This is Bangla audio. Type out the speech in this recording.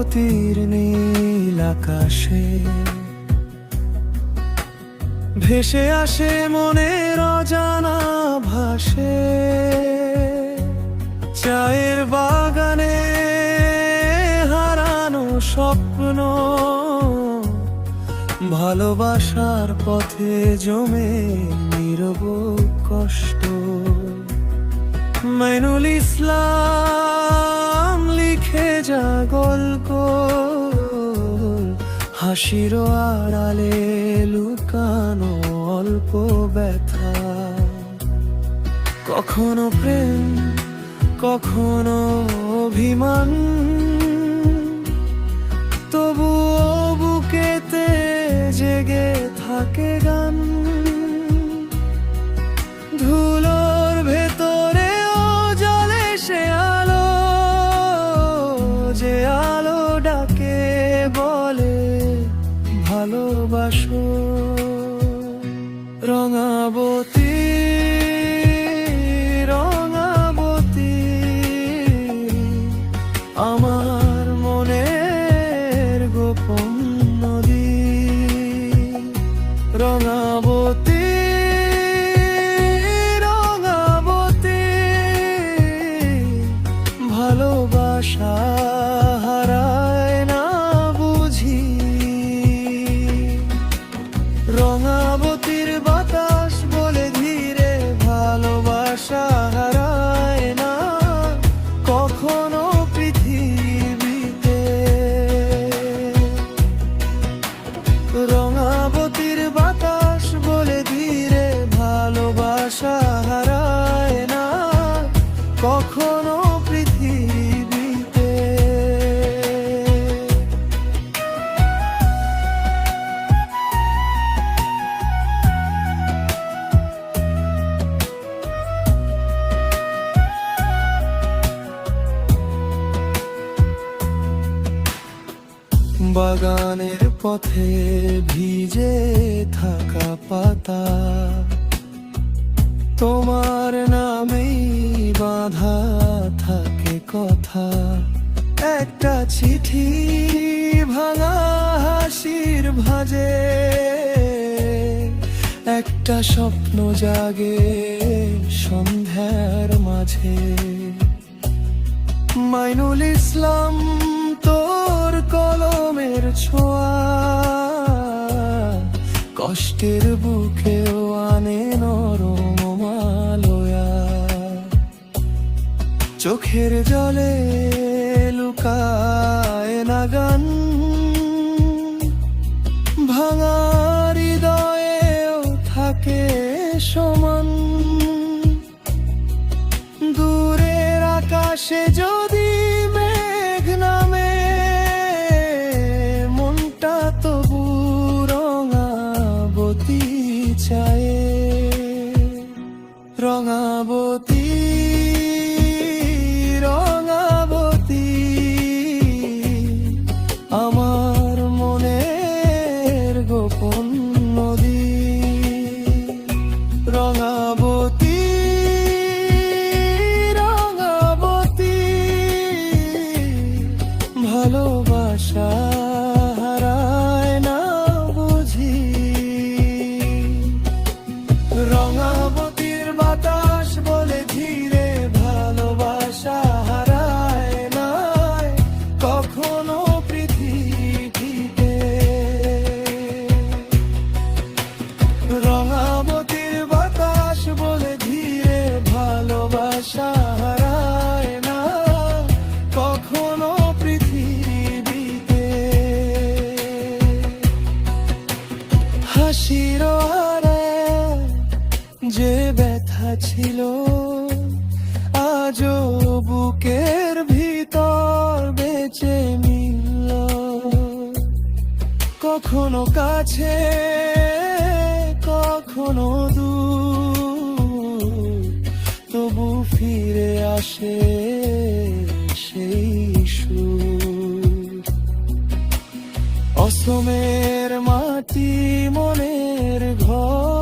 রঙাবতীর নীল আকাশে ভেসে আসে মনের অজানা ভাসে। চায়ের বাগানে হারানো স্বপ্ন, ভালোবাসার পথে জমে নীরব কষ্ট। মাইনুল ইসলাম লিখে যা গল্প, হাসির আড়ালে লুকানো অল্প ব্যথা। কখনো প্রেম, কখনো অভিমান, তবুও বুকেতে জেগে থাকে গান। ধুলোর ভেতরেও জ্বলে সে আলো, যে আলো ডাকে বলে ভালোবাসো। রঙাবতী, রঙাবতী আমার মনের গোপন নদী। রঙাবতী, রঙাবতী ভালোবাসা হারায় না বুঝি। রঙাবতীর বাতাস বলে ধীরে ভালোবাসা হারায় না কখনো পৃথিবীতে। রঙাবতীর বাতাস বলে ধীরে ভালোবাসা হারায় না কখনো পৃথিবীতে। বাগানের পথে ভিজে থাকা পাতা, তোমার নামেই বাঁধা থাকে কথা। একটা চিঠি ভাঙা হাসির ভাঁজে, একটা স্বপ্ন জাগে সন্ধ্যার মাঝে। মাইনুল ইসলাম তোর কলমের ছোঁয়া, কষ্টের বুকেও আনে নরম মালয়া। চোখের জলে লুকায় না গান, ভাঙা হৃদয়েও থাকে সমান। দূরের আকাশে যদি মেঘ নামে, মনটা তবু রঙাবতী চায়। রঙাবতী, রঙাবতী আমার মনের গোপন নদী। রঙাবতী, রঙাবতী ভালোবাসা হারায় না বুঝি। রঙাবতীর বাতাস বলে ধীরে ভালোবাসা হারায় না কখনো পৃথিবীতে। রঙাবতীর বাতাস বলে ধীরে ভালোবাসা হারায় না কখনো পৃথিবীতে। হাসির আড়ালে যে ব্যথা ছিল, আজও বুকের ভিতর বেঁচে মিলল। কখনো কাছে, কখনো দূর, তবু ফিরে আসে সেই সুর। অসমের মাটি মনের ঘর,